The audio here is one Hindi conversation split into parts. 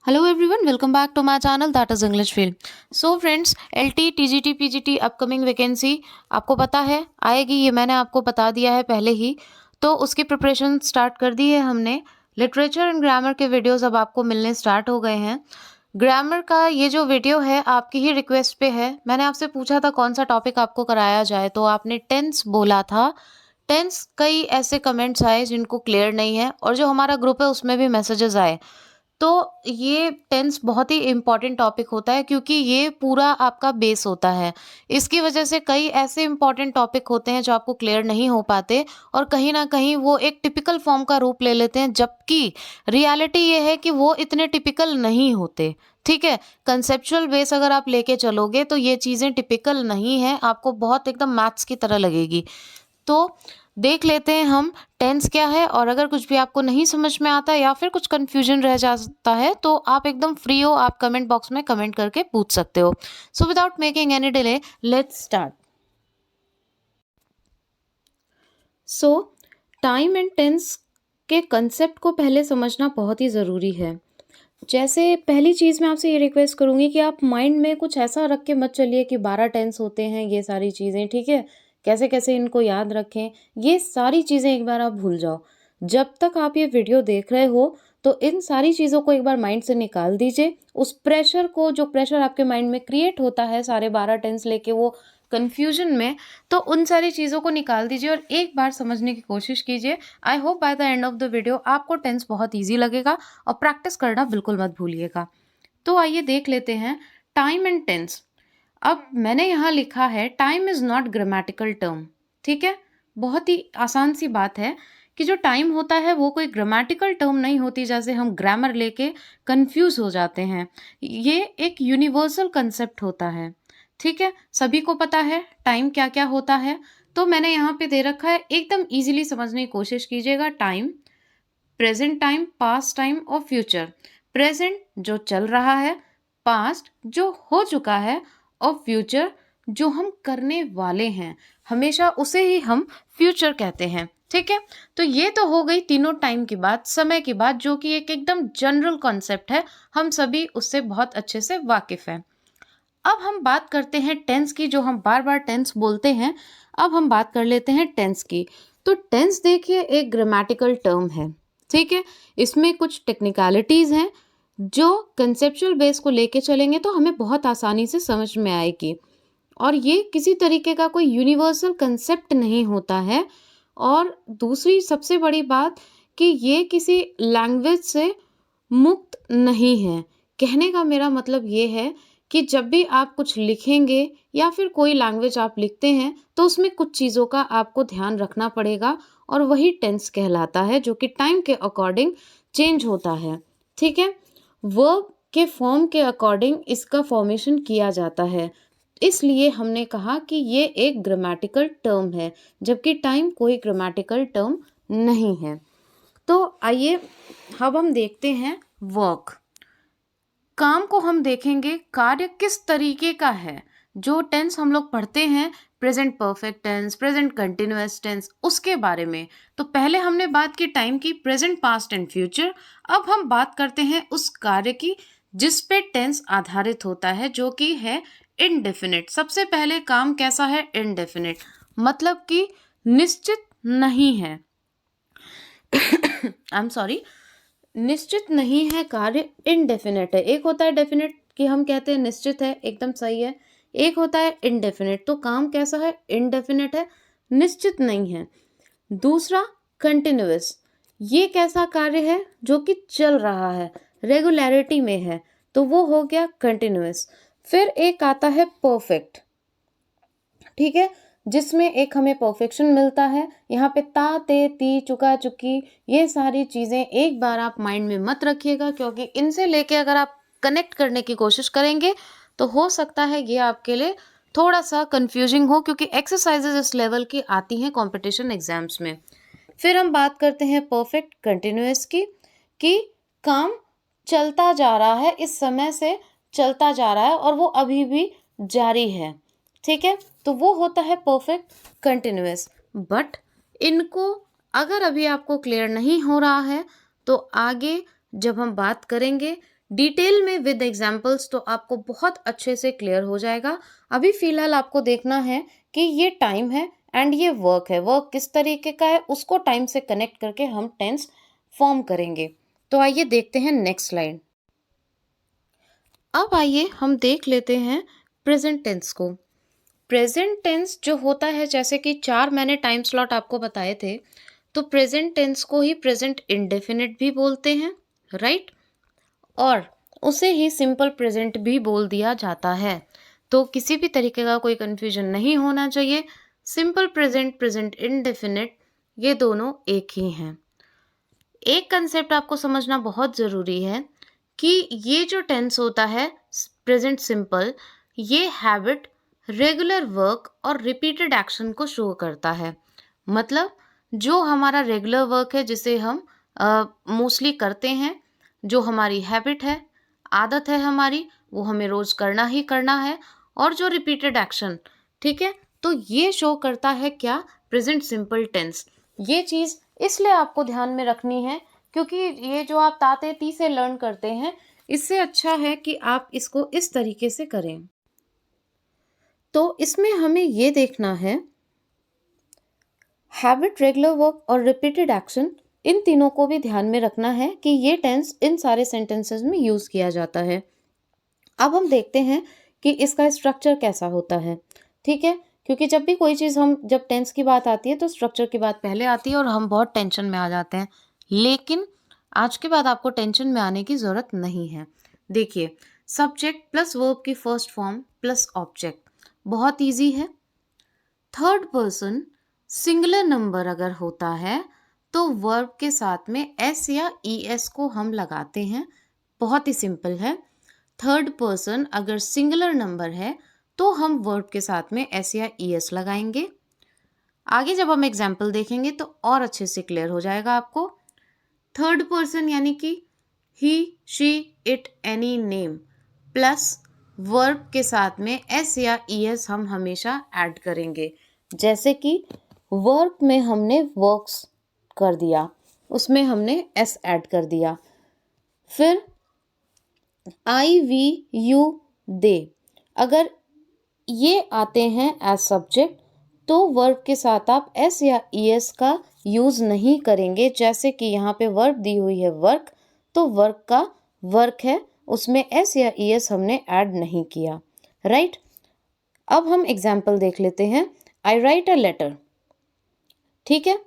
Hello everyone, welcome back to my channel that is English Field. So friends, LT, TGT, PGT upcoming vacancy आपको पता है आएगी, ये मैंने आपको बता दिया है पहले ही। तो उसकी प्रिपरेशन स्टार्ट कर दी है हमने। लिटरेचर एंड ग्रामर के वीडियोस अब आपको मिलने स्टार्ट हो गए हैं। ग्रामर का ये जो वीडियो है आपकी ही रिक्वेस्ट पे है। मैंने आपसे पूछा था कौन सा टॉपिक आपको कराया जाए, तो आपने टेंस बोला था। टेंस कई ऐसे कमेंट्स आए जिनको क्लियर नहीं है, और जो हमारा ग्रुप है उसमें भी मैसेजेस आए। तो ये टेंस बहुत ही इम्पॉर्टेंट टॉपिक होता है, क्योंकि ये पूरा आपका बेस होता है। इसकी वजह से कई ऐसे इम्पॉर्टेंट टॉपिक होते हैं जो आपको क्लियर नहीं हो पाते, और कहीं ना कहीं वो एक टिपिकल फॉर्म का रूप ले लेते हैं, जबकि रियलिटी ये है कि वो इतने टिपिकल नहीं होते। ठीक है, कंसेप्चुअल बेस अगर आप लेके चलोगे तो ये चीज़ें टिपिकल नहीं है, आपको बहुत एकदम मैथ्स की तरह लगेगी। तो देख लेते हैं हम टेंस क्या है, और अगर कुछ भी आपको नहीं समझ में आता या फिर कुछ कंफ्यूजन रह जाता है तो आप एकदम फ्री हो, आप कमेंट बॉक्स में कमेंट करके पूछ सकते हो। So without making any delay, let's start. So time and tense के कंसेप्ट को पहले समझना बहुत ही ज़रूरी है। जैसे पहली चीज़ मैं आपसे ये रिक्वेस्ट करूँगी कि आप माइंड में कुछ ऐसा रख के मत चलिए कि 12 टेंस होते हैं, ये सारी चीज़ें, ठीक है? कैसे कैसे इनको याद रखें, ये सारी चीज़ें एक बार आप भूल जाओ। जब तक आप ये वीडियो देख रहे हो तो इन सारी चीज़ों को एक बार माइंड से निकाल दीजिए। उस प्रेशर को, जो प्रेशर आपके माइंड में क्रिएट होता है सारे 12 टेंस लेके वो कन्फ्यूजन में, तो उन सारी चीज़ों को निकाल दीजिए और एक बार समझने की कोशिश कीजिए। I hope by the end of the video आपको टेंस बहुत ईजी लगेगा, और प्रैक्टिस करना बिल्कुल मत भूलिएगा। तो आइए देख लेते हैं टाइम एंड टेंस। अब मैंने यहाँ लिखा है time is not grammatical term. ठीक है, बहुत ही आसान सी बात है कि जो टाइम होता है वो कोई ग्रामेटिकल टर्म नहीं होती, जैसे हम ग्रामर लेके कंफ्यूज हो जाते हैं। ये एक यूनिवर्सल कंसेप्ट होता है। ठीक है, सभी को पता है टाइम क्या क्या होता है। तो मैंने यहाँ पे दे रखा है, एकदम इजीली समझने की कोशिश कीजिएगा। Time, present time, past time और फ्यूचर। प्रेजेंट जो चल रहा है, पास्ट जो हो चुका है, और फ्यूचर जो हम करने वाले हैं, हमेशा उसे ही हम फ्यूचर कहते हैं। ठीक है, तो ये तो हो गई तीनों टाइम की बात, समय की बात, जो कि एक एकदम जनरल कॉन्सेप्ट है, हम सभी उससे बहुत अच्छे से वाकिफ हैं। अब हम बात करते हैं टेंस की, जो हम बार बार टेंस बोलते हैं। अब हम बात कर लेते हैं टेंस की। तो टेंस देखिए एक ग्रामेटिकल टर्म है। ठीक है, इसमें कुछ टेक्निकलिटीज़ हैं जो कंसेप्चुअल बेस को लेके चलेंगे तो हमें बहुत आसानी से समझ में आएगी। और ये किसी तरीके का कोई यूनिवर्सल कंसेप्ट नहीं होता है। और दूसरी सबसे बड़ी बात कि ये किसी लैंग्वेज से मुक्त नहीं है। कहने का मेरा मतलब ये है कि जब भी आप कुछ लिखेंगे या फिर कोई लैंग्वेज आप लिखते हैं तो उसमें कुछ चीज़ों का आपको ध्यान रखना पड़ेगा, और वही टेंस कहलाता है, जो कि टाइम के अकॉर्डिंग चेंज होता है। ठीक है, वर्ब के फॉर्म के अकॉर्डिंग इसका फॉर्मेशन किया जाता है। इसलिए हमने कहा कि ये एक ग्रामेटिकल टर्म है, जबकि टाइम कोई ग्रामेटिकल टर्म नहीं है। तो आइए अब हम देखते हैं वर्क। काम को हम देखेंगे, कार्य किस तरीके का है। जो टेंस हम लोग पढ़ते हैं, present perfect tense, present continuous tense, उसके बारे में। तो पहले हमने बात की टाइम की, प्रेजेंट, पास्ट एंड फ्यूचर। अब हम बात करते हैं उस कार्य की जिस पे टेंस आधारित होता है, जो कि है इनडेफिनिट। सबसे पहले काम कैसा है? इनडेफिनिट, मतलब कि निश्चित नहीं है। आई एम सॉरी, निश्चित नहीं है कार्य, इनडेफिनेट है। एक होता है डेफिनेट कि हम कहते हैं निश्चित है, एकदम सही है। एक होता है इनडेफिनेट, तो काम कैसा है? इनडेफिनेट है, निश्चित नहीं है। दूसरा कंटिन्यूअस, ये कैसा कार्य है? जो कि चल रहा है, रेगुलरिटी में है, तो वो हो गया कंटिन्यूअस। फिर एक आता है परफेक्ट। ठीक है, जिसमें एक हमें परफेक्शन मिलता है। यहाँ पे ता, ते, ती, चुका, चुकी, ये सारी चीज़ें एक बार आप माइंड में मत रखिएगा, क्योंकि इनसे लेके अगर आप कनेक्ट करने की कोशिश करेंगे तो हो सकता है ये आपके लिए थोड़ा सा कंफ्यूजिंग हो, क्योंकि एक्सरसाइजेज इस लेवल की आती हैं कॉम्पिटिशन एग्जाम्स में। फिर हम बात करते हैं परफेक्ट कंटिन्यूअस की, कि काम चलता जा रहा है, इस समय से चलता जा रहा है और वो अभी भी जारी है। ठीक है, तो वो होता है परफेक्ट कंटिन्यूअस। बट इनको अगर अभी आपको क्लियर नहीं हो रहा है तो आगे जब हम बात करेंगे डिटेल में विद एग्जांपल्स तो आपको बहुत अच्छे से क्लियर हो जाएगा। अभी फ़िलहाल आपको देखना है कि ये टाइम है एंड ये वर्क है। वर्क किस तरीके का है उसको टाइम से कनेक्ट करके हम टेंस फॉर्म करेंगे। तो आइए देखते हैं नेक्स्ट स्लाइड। अब आइए हम देख लेते हैं प्रेजेंट टेंस को। प्रेजेंट टेंस जो होता है, जैसे कि 4 मैंने टाइम स्लॉट आपको बताए थे, तो प्रेजेंट टेंस को ही प्रेजेंट इंडेफिनिट भी बोलते हैं, राइट? और उसे ही सिंपल प्रेजेंट भी बोल दिया जाता है। तो किसी भी तरीके का कोई कंफ्यूजन नहीं होना चाहिए। सिंपल प्रेजेंट, प्रेजेंट इंडेफिनिट, ये दोनों एक ही हैं। एक कंसेप्ट आपको समझना बहुत ज़रूरी है कि ये जो टेंस होता है प्रेजेंट सिंपल, ये हैबिट, रेगुलर वर्क और रिपीटेड एक्शन को शो करता है। मतलब जो हमारा रेगुलर वर्क है जिसे हम मोस्टली करते हैं, जो हमारी हैबिट है, आदत है हमारी, वो हमें रोज़ करना ही करना है, और जो रिपीटेड एक्शन, ठीक है, तो ये शो करता है क्या? Present simple tense. ये चीज़ इसलिए आपको ध्यान में रखनी है क्योंकि ये जो आप ताते ती से लर्न करते हैं, इससे अच्छा है कि आप इसको इस तरीके से करें। तो इसमें हमें ये देखना है, हैबिट, रेगुलर वर्क और रिपीटेड एक्शन, इन तीनों को भी ध्यान में रखना है कि ये टेंस इन सारे सेंटेंसेस में यूज़ किया जाता है। अब हम देखते हैं कि इसका स्ट्रक्चर कैसा होता है, ठीक है? क्योंकि जब भी कोई चीज़ हम जब टेंस की बात आती है तो स्ट्रक्चर की बात पहले आती है और हम बहुत टेंशन में आ जाते हैं। लेकिन आज के बाद आपको टेंशन में आने की ज़रूरत नहीं है। देखिए, सब्जेक्ट प्लस वर्ब की फर्स्ट फॉर्म प्लस ऑब्जेक्ट, बहुत ईजी है। थर्ड पर्सन सिंगुलर नंबर अगर होता है तो वर्ब के साथ में एस या ई एस को हम लगाते हैं। बहुत ही सिंपल है। थर्ड पर्सन अगर सिंगुलर नंबर है तो हम वर्ब के साथ में एस या ई एस लगाएंगे। आगे जब हम एग्जाम्पल देखेंगे तो और अच्छे से क्लियर हो जाएगा आपको। थर्ड पर्सन यानी कि he, she, it, any name plus verb के साथ में एस या ई एस हम हमेशा ऐड करेंगे। जैसे कि वर्ब में हमने वर्क्स कर दिया, उसमें हमने एस ऐड कर दिया। फिर आई, वी, यू, दे, अगर ये आते हैं एज सब्जेक्ट तो वर्ब के साथ आप एस या ई एस का यूज़ नहीं करेंगे। जैसे कि यहाँ पे वर्ब दी हुई है वर्क, तो वर्क का वर्क है, उसमें एस या ई एस हमने ऐड नहीं किया, राइट? अब हम एग्जाम्पल देख लेते हैं। आई राइट अ लेटर, ठीक है,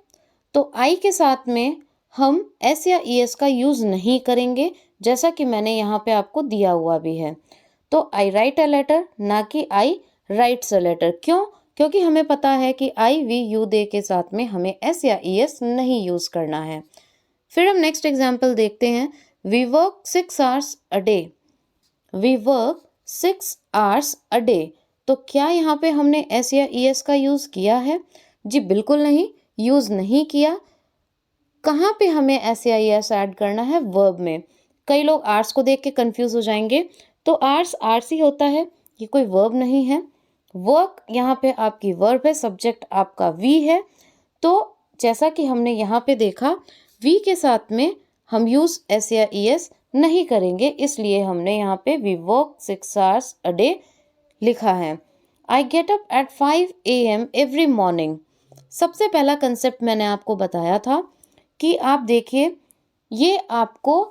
तो आई के साथ में हम एस या ई एस का यूज़ नहीं करेंगे, जैसा कि मैंने यहाँ पे आपको दिया हुआ भी है। तो आई राइट अ लेटर, ना कि आई राइट्स अ लेटर। क्यों? क्योंकि हमें पता है कि आई, वी, यू, दे के साथ में हमें एस या ई एस नहीं यूज़ करना है। फिर हम नेक्स्ट एग्जाम्पल देखते हैं। We work 6 hours a day, we work 6 hours a day, तो क्या यहाँ पे हमने एस या ई एस का यूज़ किया है? जी बिल्कुल नहीं, यूज़ नहीं किया। कहाँ पे हमें एस या ई एस ऐड करना है? वर्ब में। कई लोग आर्ट्स को देख के कंफ्यूज हो जाएंगे, तो आर्ट्स आर्ट्स ही होता है, ये कोई वर्ब नहीं है। वर्क यहाँ पे आपकी वर्ब है, सब्जेक्ट आपका वी है। तो जैसा कि हमने यहाँ पे देखा, वी के साथ में हम यूज़ एस या ई एस नहीं करेंगे, इसलिए हमने यहाँ पे we work 6 hours a day लिखा है। I get up at 5 AM every morning, सबसे पहला कंसेप्ट मैंने आपको बताया था कि आप देखिए, ये आपको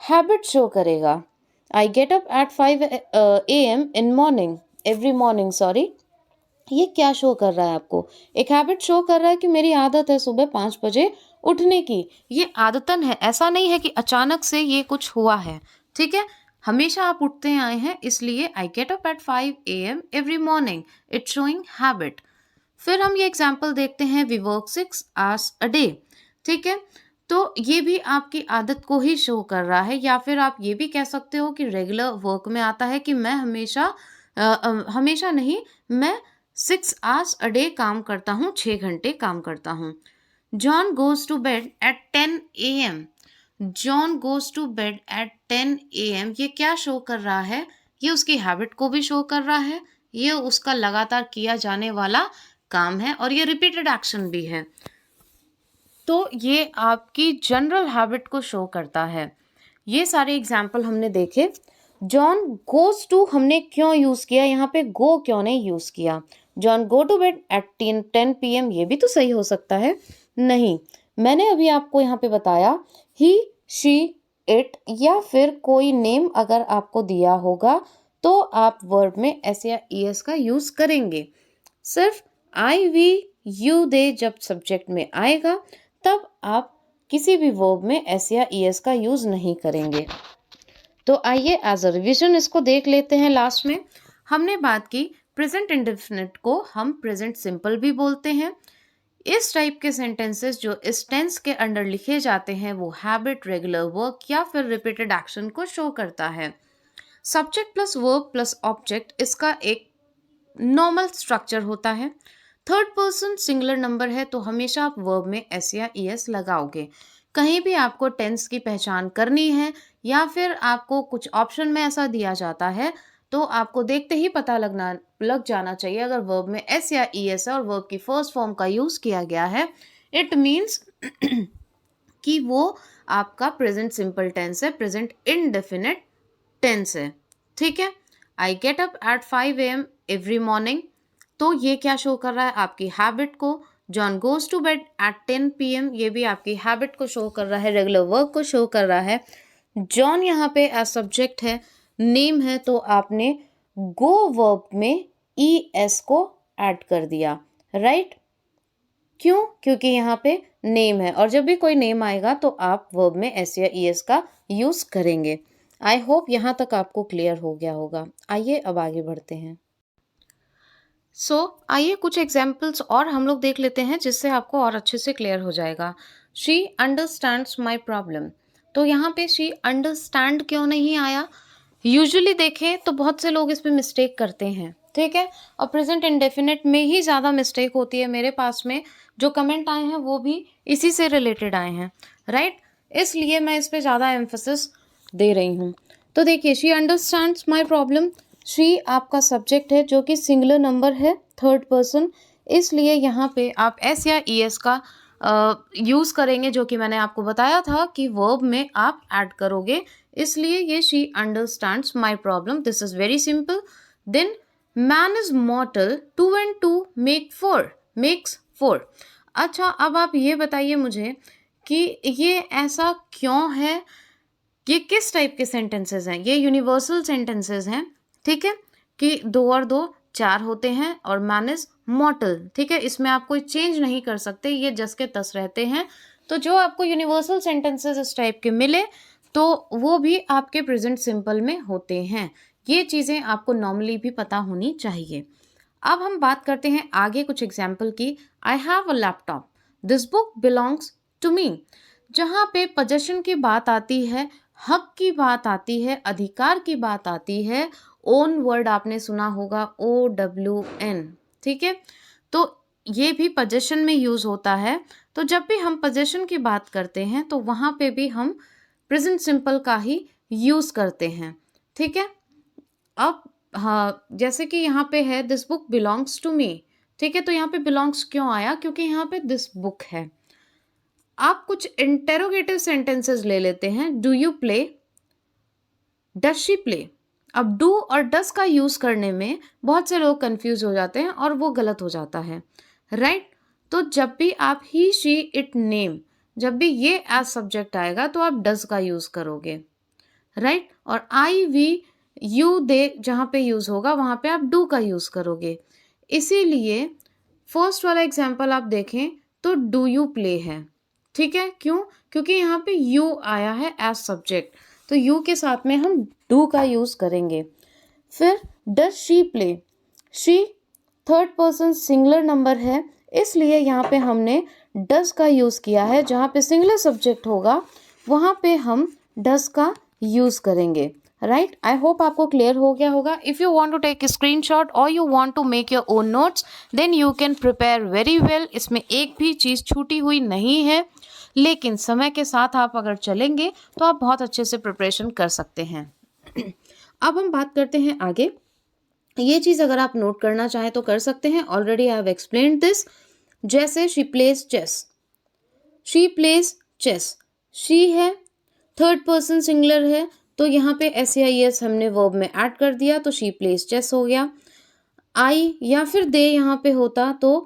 हैबिट शो करेगा। आई get up at 5 AM in morning, every morning, sorry, ये क्या शो कर रहा है आपको? एक हैबिट शो कर रहा है कि मेरी आदत है सुबह 5 बजे उठने की। ये आदतन है, ऐसा नहीं है कि अचानक से ये कुछ हुआ है, ठीक है? हमेशा आप उठते आए हैं, इसलिए I get up at 5 AM every morning, it's showing habit. फिर हम ये एग्जाम्पल देखते हैं। We work 6 hours a day, ठीक है, तो ये भी आपकी आदत को ही शो कर रहा है। या फिर आप ये भी कह सकते हो कि रेगुलर वर्क में आता है कि मैं हमेशा नहीं, मैं 6 आवर्स अ डे काम करता हूँ, 6 घंटे काम करता हूँ। John goes to bed at 10 AM, John goes to bed at 10 AM, ये क्या शो कर रहा है? ये उसकी हैबिट को भी शो कर रहा है, ये उसका लगातार किया जाने वाला काम है और ये रिपीटेड एक्शन भी है। तो ये आपकी जनरल हैबिट को शो करता है। ये सारे एग्जाम्पल हमने देखे। जॉन गोज टू हमने क्यों यूज़ किया, यहाँ पे गो क्यों नहीं यूज़ किया। John go to bed at 10 PM, ये भी तो सही हो सकता है। नहीं, मैंने अभी आपको यहाँ पे बताया ही, शी, इट या फिर कोई नेम अगर आपको दिया होगा तो आप वर्ब में एस या ईएस का यूज़ करेंगे। सिर्फ आई, वी, यू, दे जब सब्जेक्ट में आएगा तब आप किसी भी वर्ब में एस या ईएस का यूज़ नहीं करेंगे। तो आइए एज अ रिविजन इसको देख लेते हैं। लास्ट में हमने बात की प्रेजेंट इंडेफिनिट को हम प्रेजेंट सिंपल भी बोलते हैं। इस टाइप के सेंटेंसेस जो इस टेंस के अंडर लिखे जाते हैं वो हैबिट, रेगुलर वर्क या फिर रिपीटेड एक्शन को शो करता है। Subject plus verb plus object इसका एक नॉर्मल स्ट्रक्चर होता है। थर्ड पर्सन सिंगुलर नंबर है तो हमेशा आप वर्ब में एस या ईएस लगाओगे। कहीं भी आपको टेंस की पहचान करनी है या फिर आपको कुछ ऑप्शन में ऐसा दिया जाता है तो आपको देखते ही पता लग जाना चाहिए अगर वर्ब में एस या ईएस है और वर्ब की फर्स्ट फॉर्म का यूज किया गया है, इट मीन्स कि वो आपका प्रेजेंट सिंपल टेंस है, प्रेजेंट इनडेफिनिट टेंस है। ठीक है। I get up at 5 AM every morning, तो ये क्या शो कर रहा है, आपकी हैबिट को। John goes to bed at 10 PM, ये भी आपकी हैबिट को शो कर रहा है, रेगुलर वर्क को शो कर रहा है। जॉन यहाँ पे एज सब्जेक्ट है, नेम है तो आपने गो वर्ब में ES को ऐड कर दिया, राइट। क्यों? क्योंकि यहाँ पे नेम है और जब भी कोई नेम आएगा तो आप वर्ब में एस या ES का यूज करेंगे। आई होप यहाँ तक आपको क्लियर हो गया होगा। आइए अब आगे बढ़ते हैं। आइए कुछ एग्जाम्पल्स और हम लोग देख लेते हैं जिससे आपको और अच्छे से क्लियर हो जाएगा। शी अंडरस्टैंड्स माई प्रॉब्लम, तो यहाँ पे शी अंडरस्टैंड क्यों नहीं आया? यूजुअली देखें तो बहुत से लोग इसमें मिस्टेक करते हैं, ठीक है, और प्रेजेंट इंडेफिनिट में ही ज़्यादा मिस्टेक होती है। मेरे पास में जो कमेंट आए हैं वो भी इसी से रिलेटेड आए हैं, राइट। इसलिए मैं इस पर ज़्यादा एम्फोसिस दे रही हूँ। तो देखिए, she understands my problem, she आपका सब्जेक्ट है जो कि सिंगुलर नंबर है, थर्ड पर्सन, इसलिए यहाँ पे आप एस या ईएस का यूज़ करेंगे, जो कि मैंने आपको बताया था कि वर्ब में आप ऐड करोगे, इसलिए ये she understands my problem, this is very simple. Then man is mortal, 2 and 2 makes 4। अच्छा, अब आप ये बताइए मुझे कि ये ऐसा क्यों है, ये किस टाइप के सेंटेंसेस हैं? ये यूनिवर्सल सेंटेंसेस हैं, ठीक है, कि 2 और 2 4 होते हैं और मैन इज मॉर्टल, ठीक है, इसमें आप कोई चेंज नहीं कर सकते, ये जस के तस रहते हैं। तो जो आपको यूनिवर्सल सेंटेंसेस इस टाइप के मिले तो वो भी आपके प्रेजेंट सिंपल में होते हैं। ये चीज़ें आपको नॉर्मली भी पता होनी चाहिए। अब हम बात करते हैं आगे कुछ एग्जाम्पल की। I have a laptop, this book belongs to me. जहाँ पे पोजेशन की बात आती है, हक की बात आती है, अधिकार की बात आती है, ओन वर्ड आपने सुना होगा, OWN, ठीक है, तो ये भी पोजेशन में यूज़ होता है। तो जब भी हम पोजेशन की बात करते हैं तो वहाँ पे भी हम प्रेजेंट सिंपल का ही यूज़ करते हैं, ठीक है। अब हाँ, जैसे कि यहाँ पे है this book belongs to me, ठीक है, तो यहाँ पे बिलोंग्स क्यों आया? क्योंकि यहाँ पे दिस बुक है। आप कुछ इंटेरोगेटिव सेंटेंसेस ले लेते हैं। Do you play, does she play. अब डू और डस का यूज करने में बहुत से लोग कंफ्यूज हो जाते हैं और वो गलत हो जाता है, राइट। तो जब भी आप ही, शी, इट, नेम, जब भी ये एज सब्जेक्ट आएगा तो आप डस का यूज करोगे, राइट। और आई, वी, यू, दे जहाँ पे यूज होगा वहाँ पे आप डू का यूज करोगे। इसीलिए फर्स्ट वाला एग्जाम्पल आप देखें तो डू यू प्ले है, ठीक है। क्यों? क्योंकि यहाँ पे यू आया है एज सब्जेक्ट, तो यू के साथ में हम डू का यूज करेंगे। फिर does she play, she third person singular number है, इसलिए यहाँ पे हमने डज का यूज किया है। जहाँ पे सिंगुलर सब्जेक्ट होगा वहाँ पे हम डज का यूज करेंगे, राइट। आई होप आपको क्लियर हो गया होगा। If you want to take screenshot और you want to make your own notes then you can prepare very well. इसमें एक भी चीज़ छूटी हुई नहीं है, लेकिन समय के साथ आप अगर चलेंगे तो आप बहुत अच्छे से प्रिपरेशन कर सकते हैं। अब हम बात करते हैं आगे। ये चीज़ अगर आप नोट करना चाहें तो कर सकते हैं, already I have explained this. जैसे she plays chess, she plays chess, she है, थर्ड पर्सन सिंगुलर है तो यहाँ पे SAIS हमने वर्ब में ऐड कर दिया तो शी प्लेज चेस हो गया। आई या फिर दे यहाँ पे होता तो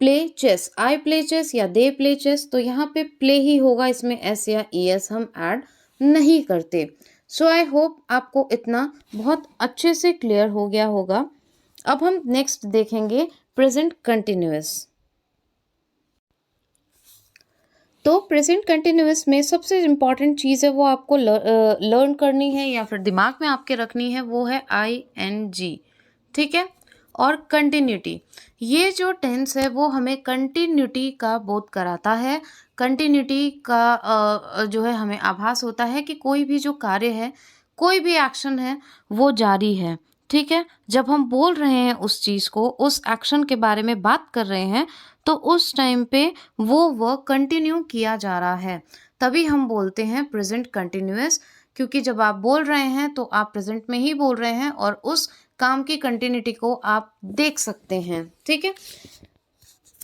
play chess, I play chess या दे प्ले चेस, तो यहाँ पे प्ले ही होगा, इसमें एस या ES हम ऐड नहीं करते। सो आई होप आपको इतना बहुत अच्छे से क्लियर हो गया होगा। अब हम नेक्स्ट देखेंगे प्रेजेंट कंटिन्यूअस। तो प्रेजेंट कंटिन्यूअस में सबसे इम्पॉर्टेंट चीज़ है वो आपको लर्न करनी है या फिर दिमाग में आपके रखनी है, वो है ING, ठीक है। और कंटिन्यूटी, ये जो टेंस है वो हमें कंटिन्यूटी का बोध कराता है। कंटिन्यूटी का जो है हमें आभास होता है कि कोई भी जो कार्य है, कोई भी एक्शन है वो जारी है, ठीक है। जब हम बोल रहे हैं उस चीज़ को, उस एक्शन के बारे में बात कर रहे हैं, तो उस टाइम पे वो वर्क कंटिन्यू किया जा रहा है, तभी हम बोलते हैं प्रेजेंट कंटिन्यूअस। क्योंकि जब आप बोल रहे हैं तो आप प्रेजेंट में ही बोल रहे हैं और उस काम की कंटिन्यूटी को आप देख सकते हैं, ठीक है।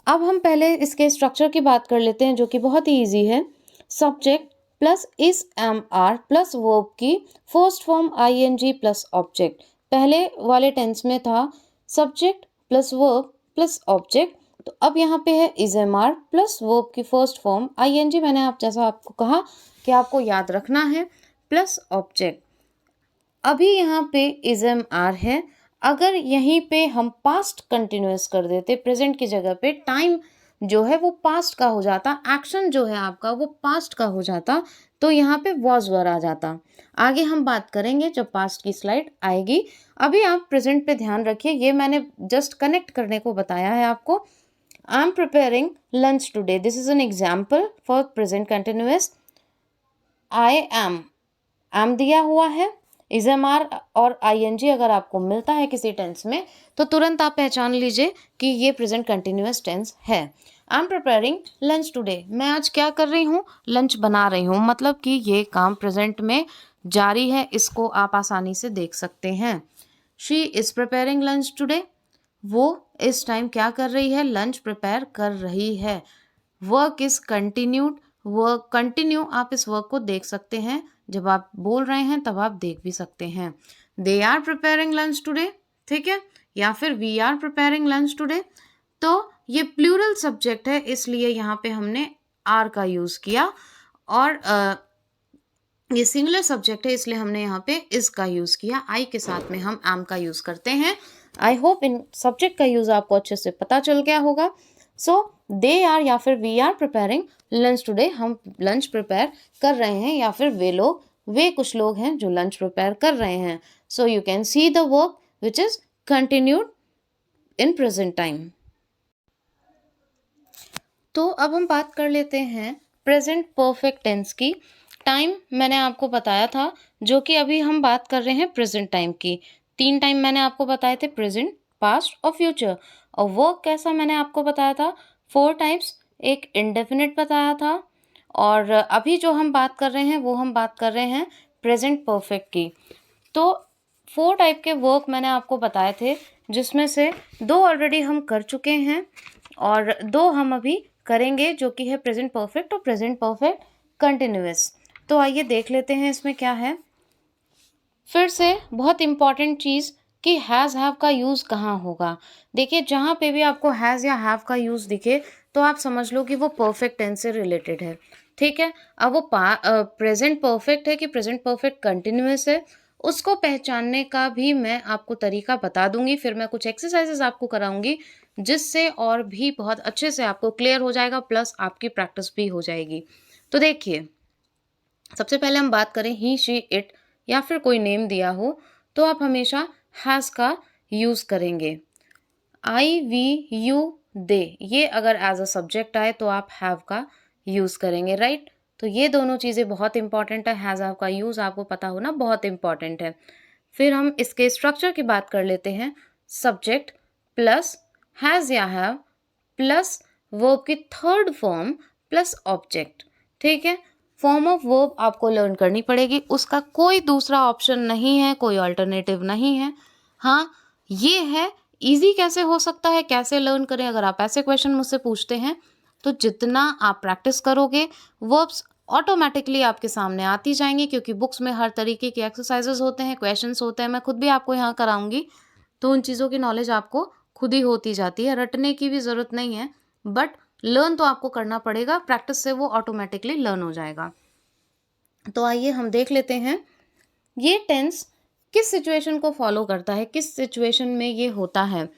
अब हम पहले इसके स्ट्रक्चर की बात कर लेते हैं जो कि बहुत ही ईजी है। Subject plus is am are plus verb की first form ING plus object. पहले वाले टेंस में था subject plus verb plus object, तो अब यहाँ पे है is am are plus verb की फर्स्ट फॉर्म ING, मैंने आप जैसा आपको कहा कि आपको याद रखना है, प्लस ऑब्जेक्ट। अभी यहाँ पे इज एम आर है, अगर यहीं पे हम पास्ट कंटिन्यूअस कर देते, प्रेजेंट की जगह पे टाइम जो है वो पास्ट का हो जाता, एक्शन जो है आपका वो पास्ट का हो जाता, तो यहाँ पे वॉज वर आ जाता। आगे हम बात करेंगे जब पास्ट की स्लाइड आएगी। अभी आप प्रेजेंट पे ध्यान रखिए, ये मैंने जस्ट कनेक्ट करने को बताया है आपको। I am preparing lunch today, this is an example for present continuous. I am दिया हुआ है, इज एम आर और ING अगर आपको मिलता है किसी टेंस में तो तुरंत आप पहचान लीजिए कि ये प्रेजेंट कंटिन्यूअस टेंस है। I am preparing lunch today, मैं आज क्या कर रही हूँ, लंच बना रही हूँ, मतलब कि ये काम प्रेजेंट में जारी है, इसको आप आसानी से देख सकते हैं। She is preparing lunch today, वो इस टाइम क्या कर रही है, लंच प्रिपेयर कर रही है। Work is continued, work continue, आप इस वर्क को देख सकते हैं, जब आप बोल रहे हैं तब आप देख भी सकते हैं। They are preparing lunch today, ठीक है, या फिर we are preparing lunch today. तो ये प्लूरल सब्जेक्ट है, इसलिए यहाँ पे हमने आर का यूज़ किया, और ये सिंगुलर सब्जेक्ट है इसलिए हमने यहाँ पे इस का यूज़ किया। आई के साथ में हम एम का यूज़ करते हैं। आई होप इन सब्जेक्ट का यूज़ आपको अच्छे से पता चल गया होगा। सो दे आर या फिर we are preparing lunch today, हम लंच प्रिपेयर कर रहे हैं, या फिर वे कुछ लोग हैं जो लंच प्रिपेयर कर रहे हैं। So you can see the work which is continued in present time. तो अब हम बात कर लेते हैं प्रेजेंट परफेक्ट टेंस की। टाइम मैंने आपको बताया था, जो कि अभी हम बात कर रहे हैं प्रेजेंट टाइम की। 3 टाइम मैंने आपको बताए थे, प्रेजेंट, पास्ट और फ्यूचर। और वर्क कैसा मैंने आपको बताया था, 4 टाइप्स, एक इंडेफिनिट बताया था। और अभी जो हम बात कर रहे हैं वो हम बात कर रहे हैं प्रेजेंट परफेक्ट की। तो 4 टाइप के वर्क मैंने आपको बताए थे, जिसमें से 2 ऑलरेडी हम कर चुके हैं और 2 हम अभी करेंगे, जो कि है प्रेजेंट परफेक्ट और प्रेजेंट परफेक्ट कंटिन्यूअस। तो आइए देख लेते हैं इसमें क्या है। फिर से बहुत इम्पॉर्टेंट चीज़ कि हैज़ हैव का यूज़ कहाँ होगा। देखिए, जहाँ पे भी आपको हैज़ या हैव का यूज़ दिखे तो आप समझ लो कि वो परफेक्ट टेंस से रिलेटेड है, ठीक है। अब वो प्रेजेंट परफेक्ट है कि प्रेजेंट परफेक्ट कंटिन्यूअस है, उसको पहचानने का भी मैं आपको तरीका बता दूंगी। फिर मैं कुछ एक्सरसाइजेस आपको कराऊंगी, जिससे और भी बहुत अच्छे से आपको क्लियर हो जाएगा, प्लस आपकी प्रैक्टिस भी हो जाएगी। तो देखिए, सबसे पहले हम बात करें ही, शी, इट या फिर कोई नेम दिया हो तो आप हमेशा हैज़ का यूज़ करेंगे। आई, वी, यू, दे, ये अगर एज अ सब्जेक्ट आए तो आप हैव का यूज़ करेंगे, राइट। तो ये दोनों चीज़ें बहुत इंपॉर्टेंट है, हैज़ हैव का यूज़ आपको पता होना बहुत इंपॉर्टेंट है। फिर हम इसके स्ट्रक्चर की बात कर लेते हैं। सब्जेक्ट प्लस हैज़ या हैव प्लस वर्ब की थर्ड फॉर्म प्लस ऑब्जेक्ट, ठीक है। फॉर्म ऑफ वर्ब आपको लर्न करनी पड़ेगी, उसका कोई दूसरा ऑप्शन नहीं है, कोई अल्टरनेटिव नहीं है। हाँ, ये है। इजी कैसे हो सकता है, कैसे लर्न करें, अगर आप ऐसे क्वेश्चन मुझसे पूछते हैं तो जितना आप प्रैक्टिस करोगे, वर्ब्स ऑटोमेटिकली आपके सामने आती जाएंगी, क्योंकि बुक्स में हर तरीके के एक्सरसाइजेज होते हैं, क्वेश्चंस होते हैं, मैं खुद भी आपको यहाँ कराऊंगी, तो उन चीज़ों की नॉलेज आपको खुद ही होती जाती है, रटने की भी ज़रूरत नहीं है, बट लर्न तो आपको करना पड़ेगा, प्रैक्टिस से वो ऑटोमेटिकली लर्न हो जाएगा। तो आइए हम देख लेते हैं ये टेंस किस सिचुएशन को फॉलो करता है, किस सिचुएशन में ये होता है।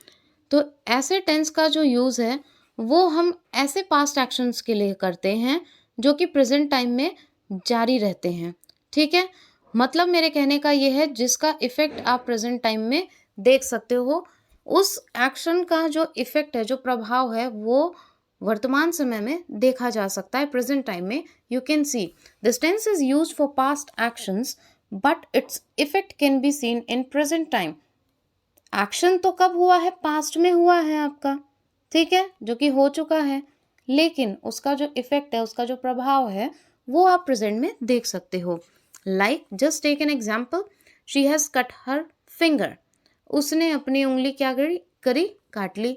तो ऐसे टेंस का जो यूज़ है वो हम ऐसे पास्ट एक्शंस के लिए करते हैं जो कि प्रेजेंट टाइम में जारी रहते हैं, ठीक है। मतलब मेरे कहने का ये है जिसका इफ़ेक्ट आप प्रेजेंट टाइम में देख सकते हो, उस एक्शन का जो इफ़ेक्ट है, जो प्रभाव है, वो वर्तमान समय में देखा जा सकता है, प्रेजेंट टाइम में। You can see this tense is used for past actions but its effect can be seen in present time. Action तो कब हुआ है, पास्ट में हुआ है आपका, ठीक है, जो कि हो चुका है, लेकिन उसका जो इफेक्ट है, उसका जो प्रभाव है, वो आप प्रेजेंट में देख सकते हो। Like just take an example, she has cut her finger, उसने अपनी उंगली क्या करी, काट ली।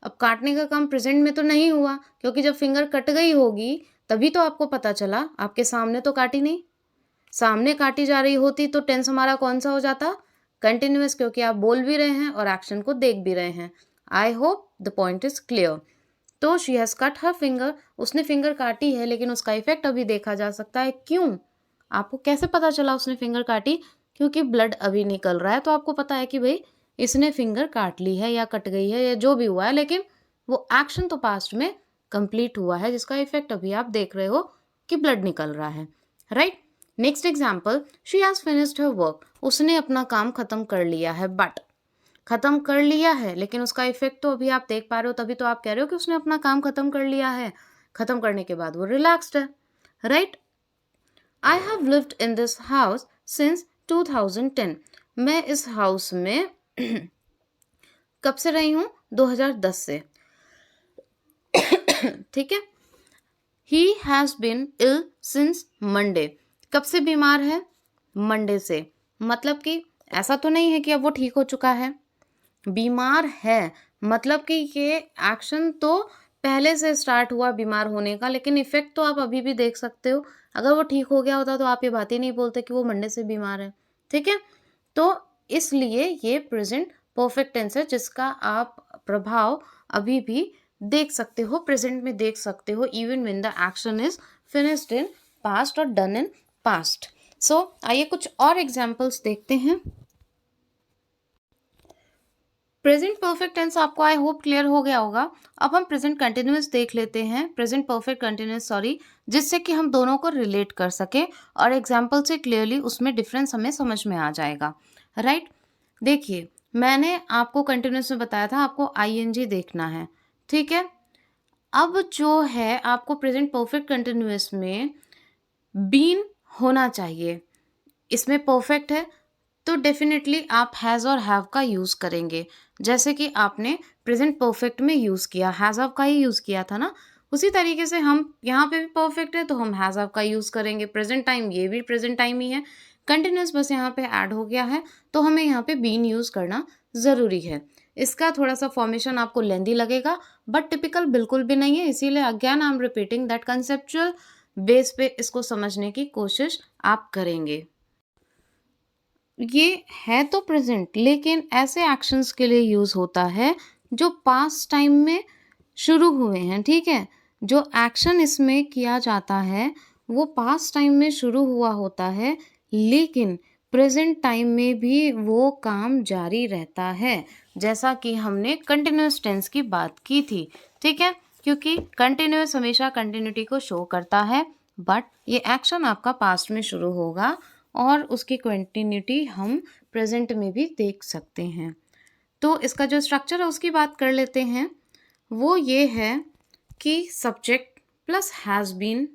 अब काटने का काम प्रेजेंट में तो नहीं हुआ, क्योंकि जब फिंगर कट गई होगी तभी तो आपको पता चला, आपके सामने तो काटी नहीं। सामने काटी जा रही होती तो टेंस हमारा कौन सा हो जाता, कंटिन्यूअस, क्योंकि आप बोल भी रहे हैं और एक्शन को देख भी रहे हैं। I hope the point is clear. तो she has cut her finger, उसने फिंगर काटी है, लेकिन उसका इफेक्ट अभी देखा जा सकता है। क्यों? आपको कैसे पता चला उसने फिंगर काटी? क्योंकि ब्लड अभी निकल रहा है, तो आपको पता है कि भाई इसने फिंगर काट ली है या कट गई है या जो भी हुआ है, लेकिन वो एक्शन तो पास्ट में कंप्लीट हुआ है, जिसका इफेक्ट अभी आप देख रहे हो कि ब्लड निकल रहा है, right. Next example, she has finished her work, उसने अपना काम खत्म कर लिया है, बट खत्म कर लिया है लेकिन उसका इफेक्ट तो अभी आप देख पा रहे हो, तभी तो आप कह रहे हो कि उसने अपना काम खत्म कर लिया है। खत्म करने के बाद वो रिलैक्स्ड है, right. I have lived in this house since 2010, मैं इस हाउस में कब से रही हूँ, 2010 से, ठीक है। He has been ill since Monday, कब से बीमार है, मंडे से। मतलब कि ऐसा तो नहीं है कि अब वो ठीक हो चुका है, बीमार है, मतलब कि ये एक्शन तो पहले से स्टार्ट हुआ बीमार होने का, लेकिन इफेक्ट तो आप अभी भी देख सकते हो। अगर वो ठीक हो गया होता तो आप ये बात ही नहीं बोलते कि वो मंडे से बीमार है, ठीक है। तो इसलिए ये प्रेजेंट परफेक्ट टेंस है, जिसका आप प्रभाव अभी भी देख सकते हो, प्रेजेंट में देख सकते हो, even when the action is finished in past और डन इन पास्ट। सो आइए कुछ और एग्जाम्पल्स देखते हैं। प्रेजेंट परफेक्ट टेंस आपको आई होप क्लियर हो गया होगा। अब हम प्रेजेंट कंटिन्यूअस देख लेते हैं, प्रेजेंट परफेक्ट कंटिन्यूअस सॉरी, जिससे कि हम दोनों को रिलेट कर सके और एग्जाम्पल से क्लियरली उसमें डिफरेंस हमें समझ में आ जाएगा, राइट। देखिए, मैंने आपको कंटिन्यूअस में बताया था आपको आईएनजी देखना है, ठीक है। अब जो है आपको प्रेजेंट परफेक्ट कंटिन्यूअस में बीन होना चाहिए, इसमें परफेक्ट है तो डेफिनेटली आप हैज़ और हैव का यूज़ करेंगे, जैसे कि आपने प्रेजेंट परफेक्ट में यूज़ किया, हैज़ हैव का ही यूज़ किया था ना। उसी तरीके से हम यहाँ पे भी परफेक्ट है तो हम हैज़ हैव का यूज़ करेंगे। प्रेजेंट टाइम, ये भी प्रेजेंट टाइम ही है, कंटिन्यूस बस यहाँ पे ऐड हो गया है, तो हमें यहाँ पे बीन यूज़ करना ज़रूरी है। इसका थोड़ा सा फॉर्मेशन आपको लेंदी लगेगा, बट टिपिकल बिल्कुल भी नहीं है, इसीलिए again I am repeating that conceptual base पे इसको समझने की कोशिश आप करेंगे। ये है तो प्रेजेंट, लेकिन ऐसे एक्शंस के लिए यूज़ होता है जो पास्ट टाइम में शुरू हुए हैं, ठीक है। जो एक्शन इसमें किया जाता है वो पास्ट टाइम में शुरू हुआ होता है, लेकिन प्रेजेंट टाइम में भी वो काम जारी रहता है, जैसा कि हमने कंटिन्यूस टेंस की बात की थी, ठीक है। क्योंकि कंटिन्यूस हमेशा कंटिन्यूटी को शो करता है, बट ये एक्शन आपका पास्ट में शुरू होगा और उसकी कंटिन्यूटी हम प्रेजेंट में भी देख सकते हैं। तो इसका जो स्ट्रक्चर है उसकी बात कर लेते हैं। वो ये है कि सब्जेक्ट प्लस हैज़ बीन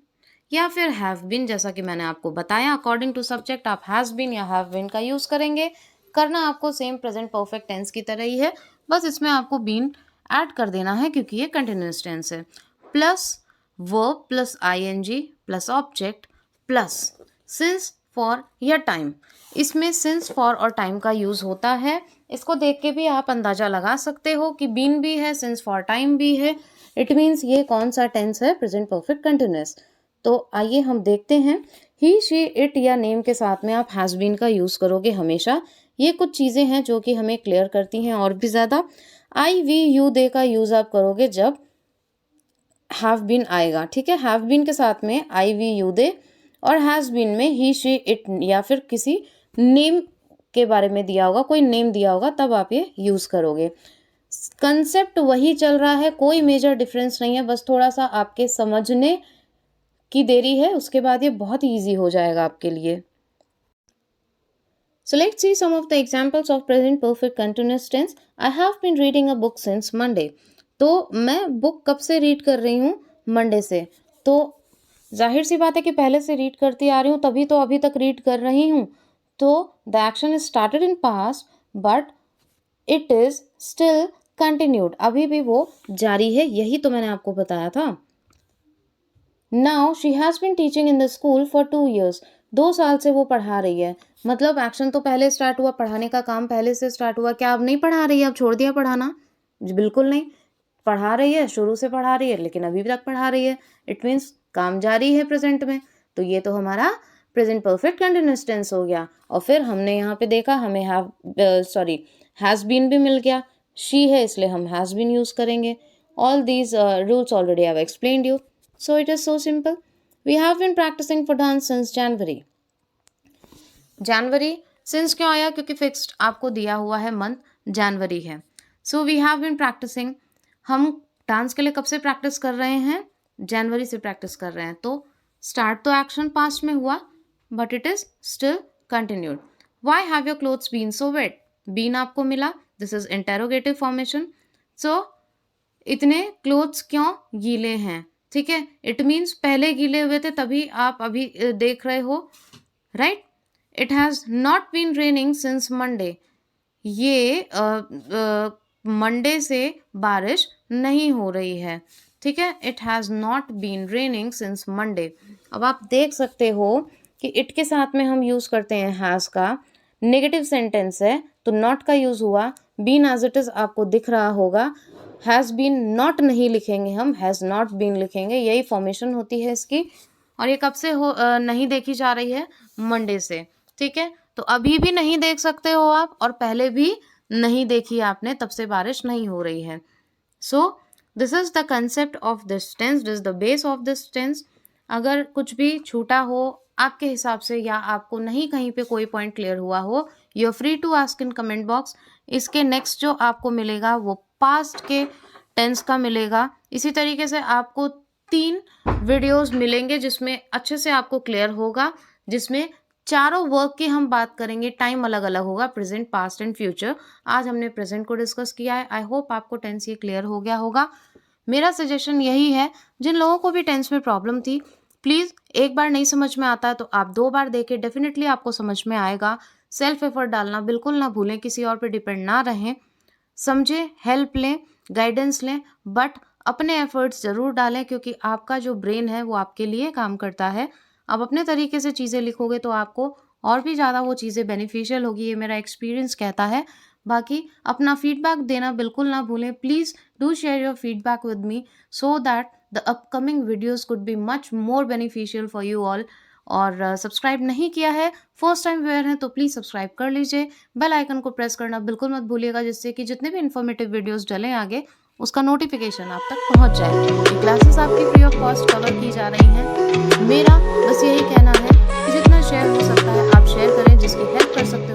या फिर हैव बीन, जैसा कि मैंने आपको बताया, अकॉर्डिंग टू सब्जेक्ट आप हैज़ बीन या हैव बीन का यूज़ करेंगे। करना आपको सेम प्रेजेंट परफेक्ट टेंस की तरह ही है, बस इसमें आपको बीन ऐड कर देना है क्योंकि ये कंटिन्यूस टेंस है। Plus verb plus ING plus object plus since for या टाइम, इसमें सिंस फॉर और टाइम का यूज़ होता है। इसको देख के भी आप अंदाज़ा लगा सकते हो कि बीन भी है, सिंस फॉर टाइम भी है, इट मीन्स ये कौन सा टेंस है, प्रेजेंट परफेक्ट कंटिन्यूस। तो आइए हम देखते हैं। ही, शी, इट या नेम के साथ में आप हैज़ बीन का यूज़ करोगे हमेशा। ये कुछ चीज़ें हैं जो कि हमें क्लियर करती हैं और भी ज़्यादा। आई, वी, यू, दे का यूज़ आप करोगे जब हैव बीन आएगा, ठीक है। हैव बीन के साथ में आई, वी, यू, दे, और हैज़ बीन में ही, शी, इट या फिर किसी नेम के बारे में दिया होगा, कोई नेम दिया होगा, तब आप ये यूज़ करोगे। कंसेप्ट वही चल रहा है, कोई मेजर डिफरेंस नहीं है, बस थोड़ा सा आपके समझने की देरी है, उसके बाद ये बहुत ईजी हो जाएगा आपके लिए। So let's see some of the examples of present perfect continuous tense. I have been reading a book since Monday. तो मैं बुक कब से रीड कर रही हूँ? मंडे से। तो जाहिर सी बात है कि पहले से रीड करती आ रही हूँ, तभी तो अभी तक रीड कर रही हूँ। तो the action is started in past but it is still continued, अभी भी वो जारी है, यही तो मैंने आपको बताया था। Now she has been teaching in the school for 2 years. 2 साल से वो पढ़ा रही है। मतलब एक्शन तो पहले स्टार्ट हुआ, पढ़ाने का काम पहले से स्टार्ट हुआ। क्या अब नहीं पढ़ा रही है, अब छोड़ दिया पढ़ाना? जी बिल्कुल नहीं, पढ़ा रही है, शुरू से पढ़ा रही है, लेकिन अभी तक पढ़ा रही है। इट मीन्स काम जारी है प्रेजेंट में। तो ये तो हमारा प्रेजेंट परफेक्ट कंटिन्यूअस टेंस हो गया। और फिर हमने यहाँ पे देखा हमें हैज़ बीन भी मिल गया। शी है इसलिए हम हैज़ बीन यूज़ करेंगे। All these rules already I have explained you, so it is so simple. We have been practising for dance since January. जनवरी सिंस क्यों आया? क्योंकि फिक्स्ड आपको दिया हुआ है मंथ जनवरी है। So we have been practising, हम डांस के लिए कब से प्रैक्टिस कर रहे हैं? जनवरी से प्रैक्टिस कर रहे हैं। तो स्टार्ट तो एक्शन पास्ट में हुआ but it is still continued. Why have your clothes been so wet? Been आपको मिला, this is interrogative formation. So इतने क्लोथ्स क्यों गीले हैं? ठीक है, इट मीन्स पहले गीले हुए थे तभी आप अभी देख रहे हो, right. It has not been raining since Monday. ये मंडे से बारिश नहीं हो रही है, ठीक है। It has not been raining since Monday. अब आप देख सकते हो कि इट के साथ में हम यूज़ करते हैं हैज़ का। नेगेटिव सेंटेंस है तो नॉट का यूज़ हुआ। बीन एज इट इज़ आपको दिख रहा होगा। हैज़ बीन नॉट नहीं लिखेंगे हम, हैज़ नॉट बीन लिखेंगे। यही फॉर्मेशन होती है इसकी। और ये कब से नहीं देखी जा रही है? मंडे से, ठीक है। तो अभी भी नहीं देख सकते हो आप, और पहले भी नहीं देखी आपने, तब से बारिश नहीं हो रही है। So this is the concept of this tense, this is the base of this tense. अगर कुछ भी छूटा हो आपके हिसाब से या आपको नहीं कहीं पे कोई पॉइंट क्लियर हुआ हो, you are free to ask in comment box. इसके नेक्स्ट जो आपको मिलेगा वो पास्ट के टेंस का मिलेगा। इसी तरीके से आपको 3 वीडियोस मिलेंगे जिसमें अच्छे से आपको क्लियर होगा, जिसमें चारों वर्क की हम बात करेंगे। टाइम अलग अलग होगा, प्रेजेंट, पास्ट एंड फ्यूचर। आज हमने प्रेजेंट को डिस्कस किया है। आई होप आपको टेंस ये क्लियर हो गया होगा। मेरा सजेशन यही है, जिन लोगों को भी टेंस में प्रॉब्लम थी, प्लीज़ एक बार नहीं समझ में आता है तो आप 2 बार देखें, डेफिनेटली आपको समझ में आएगा। सेल्फ एफर्ट डालना बिल्कुल ना भूलें, किसी और पे डिपेंड ना रहें। समझें, हेल्प लें, गाइडेंस लें, बट अपने एफर्ट्स ज़रूर डालें, क्योंकि आपका जो ब्रेन है वो आपके लिए काम करता है। आप अपने तरीके से चीज़ें लिखोगे तो आपको और भी ज़्यादा वो चीज़ें बेनिफिशियल होगी, ये मेरा एक्सपीरियंस कहता है। बाकी अपना फीडबैक देना बिल्कुल ना भूलें। Please do share your feedback with me so that the upcoming videos could be much more beneficial for you all. और सब्सक्राइब नहीं किया है, फर्स्ट टाइम व्यूअर हैं तो प्लीज़ सब्सक्राइब कर लीजिए। बेल आइकन को प्रेस करना बिल्कुल मत भूलिएगा, जिससे कि जितने भी इन्फॉर्मेटिव वीडियोस डलें आगे, उसका नोटिफिकेशन आप तक पहुंच जाए। ये क्लासेस आपकी फ्री ऑफ कॉस्ट कवर की जा रही हैं। मेरा बस यही कहना है कि जितना शेयर हो सकता है आप शेयर करें, जिसकी हेल्प कर सकते